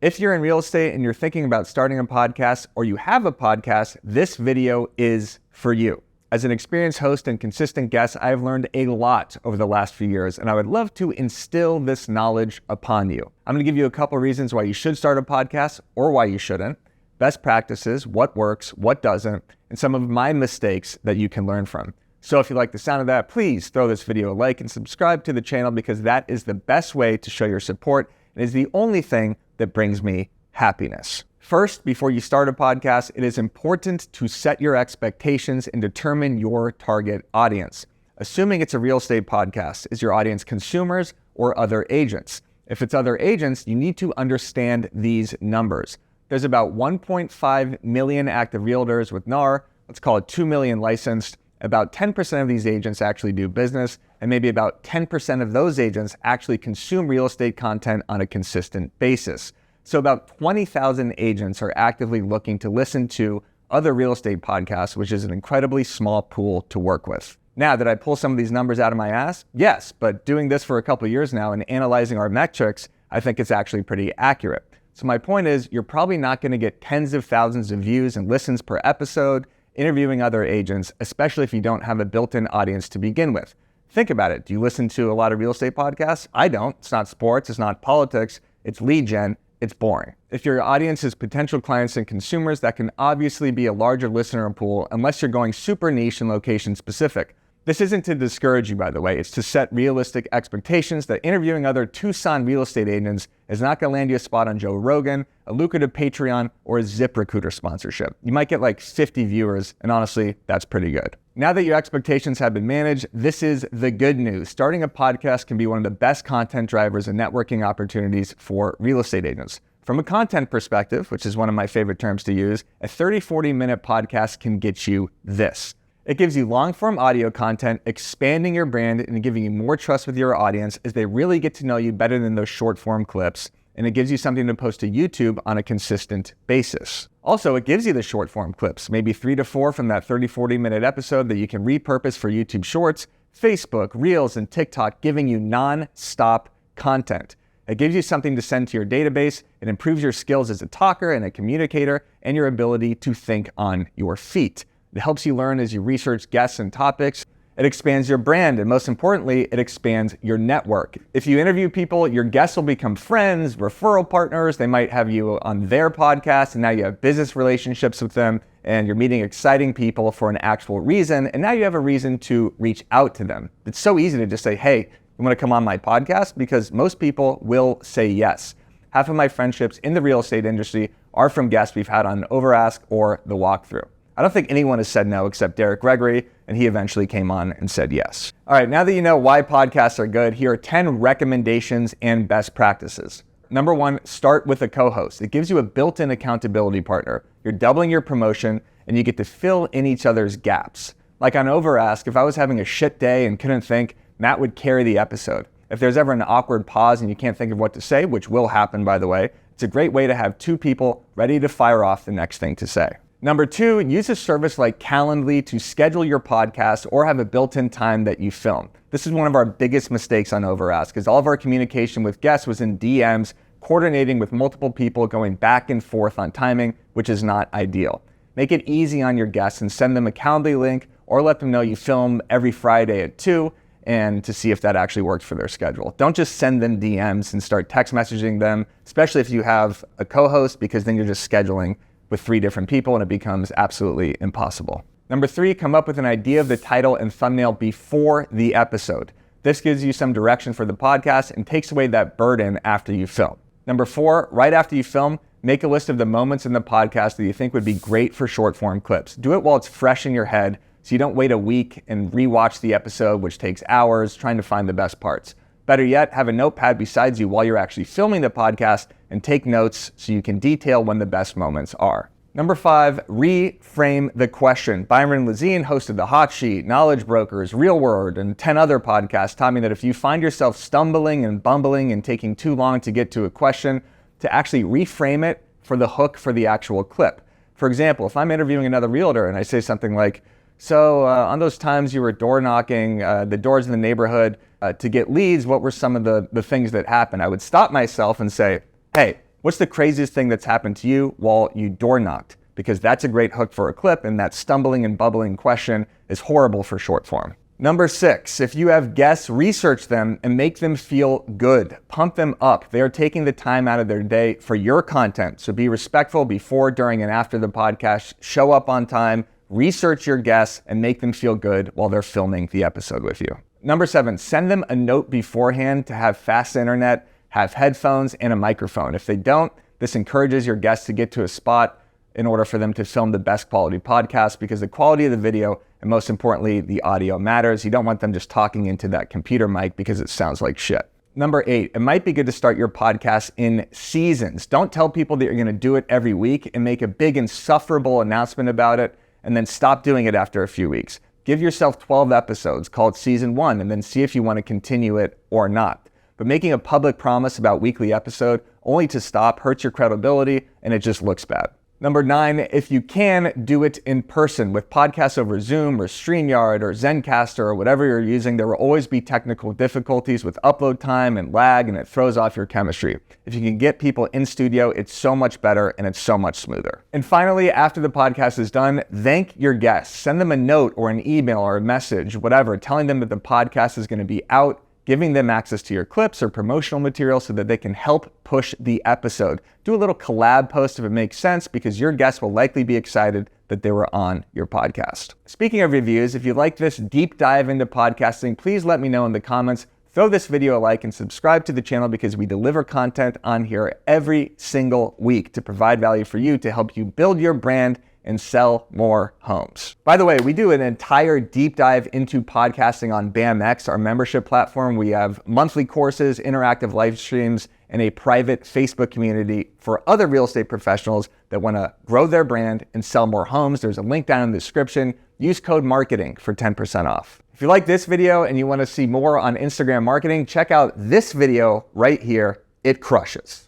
If you're in real estate and you're thinking about starting a podcast or you have a podcast, this video is for you. As an experienced host and consistent guest, I've learned a lot over the last few years, and I would love to instill this knowledge upon you. I'm going to give you a couple reasons why you should start a podcast or why you shouldn't, best practices, what works, what doesn't, and some of my mistakes that you can learn from. So if you like the sound of that, please throw this video a like and subscribe to the channel because that is the best way to show your support and is the only thing that brings me happiness. First, before you start a podcast, it is important to set your expectations and determine your target audience. Assuming it's a real estate podcast, is your audience consumers or other agents? If it's other agents, you need to understand these numbers. There's about 1.5 million active realtors with NAR, let's call it 2 million licensed. About 10% of these agents actually do business, and maybe about 10% of those agents actually consume real estate content on a consistent basis. So about 20,000 agents are actively looking to listen to other real estate podcasts, which is an incredibly small pool to work with. Now, did I pull some of these numbers out of my ass? Yes, but doing this for a couple of years now and analyzing our metrics, I think it's actually pretty accurate. So my point is, you're probably not going to get tens of thousands of views and listens per episode interviewing other agents, especially if you don't have a built-in audience to begin with. Think about it. Do you listen to a lot of real estate podcasts? I don't. It's not sports. It's not politics. It's lead gen. It's boring. If your audience is potential clients and consumers, that can obviously be a larger listener pool unless you're going super niche and location specific. This isn't to discourage you, by the way. It's to set realistic expectations that interviewing other Tucson real estate agents is not going to land you a spot on Joe Rogan, a lucrative Patreon, or a ZipRecruiter sponsorship. You might get like 50 viewers, and honestly, that's pretty good. Now that your expectations have been managed, this is the good news. Starting a podcast can be one of the best content drivers and networking opportunities for real estate agents. From a content perspective, which is one of my favorite terms to use, a 30-40 minute podcast can get you this. It gives you long-form audio content, expanding your brand and giving you more trust with your audience as they really get to know you better than those short-form clips. And it gives you something to post to YouTube on a consistent basis. Also, it gives you the short-form clips, maybe 3 to 4 from that 30-40 minute episode that you can repurpose for YouTube Shorts, Facebook, Reels, and TikTok, giving you non-stop content. It gives you something to send to your database. It improves your skills as a talker and a communicator and your ability to think on your feet. It helps you learn as you research guests and topics. It expands your brand, and most importantly, it expands your network. If you interview people, your guests will become friends, referral partners. They might have you on their podcast, and now you have business relationships with them, and you're meeting exciting people for an actual reason, and now you have a reason to reach out to them. It's so easy to just say, hey, you want to come on my podcast? Because most people will say yes. Half of my friendships in the real estate industry are from guests we've had on Overask or The Walkthrough. I don't think anyone has said no except Derek Gregory, and he eventually came on and said yes. All right, now that you know why podcasts are good, here are 10 recommendations and best practices. Number 1, start with a co-host. It gives you a built-in accountability partner. You're doubling your promotion, and you get to fill in each other's gaps. Like on Overask, if I was having a shit day and couldn't think, Matt would carry the episode. If there's ever an awkward pause and you can't think of what to say, which will happen, by the way, it's a great way to have 2 people ready to fire off the next thing to say. Number 2, use a service like Calendly to schedule your podcast or have a built-in time that you film. This is one of our biggest mistakes on Overask, because all of our communication with guests was in DMs, coordinating with multiple people, going back and forth on timing, which is not ideal. Make it easy on your guests and send them a Calendly link or let them know you film every Friday at 2 and to see if that actually works for their schedule. Don't just send them DMs and start text messaging them, especially if you have a co-host, because then you're just scheduling with 3 different people and it becomes absolutely impossible. Number 3, come up with an idea of the title and thumbnail before the episode. This gives you some direction for the podcast and takes away that burden after you film. Number 4, right after you film, make a list of the moments in the podcast that you think would be great for short form clips. Do it while it's fresh in your head so you don't wait a week and rewatch the episode, which takes hours trying to find the best parts. Better yet, have a notepad beside you while you're actually filming the podcast and take notes so you can detail when the best moments are. Number 5, reframe the question. Byron Lazine, host of The Hot Sheet, Knowledge Brokers, Real Word, and 10 other podcasts, taught me that if you find yourself stumbling and bumbling and taking too long to get to a question, to actually reframe it for the hook for the actual clip. For example, if I'm interviewing another realtor and I say something like, so on those times you were door knocking the doors in the neighborhood to get leads, what were some of the things that happened? I would stop myself and say, hey, What's the craziest thing that's happened to you while you door knocked? Because that's a great hook for a clip, and that stumbling and bubbling question is horrible for short form. Number 6, if you have guests, research them and make them feel good. Pump them up. They are taking the time out of their day for your content. So be respectful before, during, and after the podcast. Show up on time, research your guests, and make them feel good while they're filming the episode with you. Number 7, send them a note beforehand to have fast internet, have headphones, and a microphone. If they don't, this encourages your guests to get to a spot in order for them to film the best quality podcast, because the quality of the video and most importantly, the audio matters. You don't want them just talking into that computer mic because it sounds like shit. Number 8, it might be good to start your podcast in seasons. Don't tell people that you're gonna do it every week and make a big insufferable announcement about it and then stop doing it after a few weeks. Give yourself 12 episodes, call it season 1, and then see if you wanna continue it or not. But making a public promise about weekly episode only to stop hurts your credibility and it just looks bad. Number 9, if you can, do it in person. With podcasts over Zoom or StreamYard or Zencaster or whatever you're using, there will always be technical difficulties with upload time and lag, and it throws off your chemistry. If you can get people in studio, it's so much better and it's so much smoother. And finally, after the podcast is done, thank your guests. Send them a note or an email or a message, whatever, telling them that the podcast is going to be out, giving them access to your clips or promotional material so that they can help push the episode. Do a little collab post if it makes sense, because your guests will likely be excited that they were on your podcast. Speaking of reviews, if you like this deep dive into podcasting, please let me know in the comments. Throw this video a like and subscribe to the channel, because we deliver content on here every single week to provide value for you, to help you build your brand and sell more homes. By the way, we do an entire deep dive into podcasting on BAMX, our membership platform. We have monthly courses, interactive live streams, and a private Facebook community for other real estate professionals that want to grow their brand and sell more homes. There's a link down in the description. Use code MARKETING for 10% off. If you like this video and you want to see more on Instagram marketing, check out this video right here. It crushes.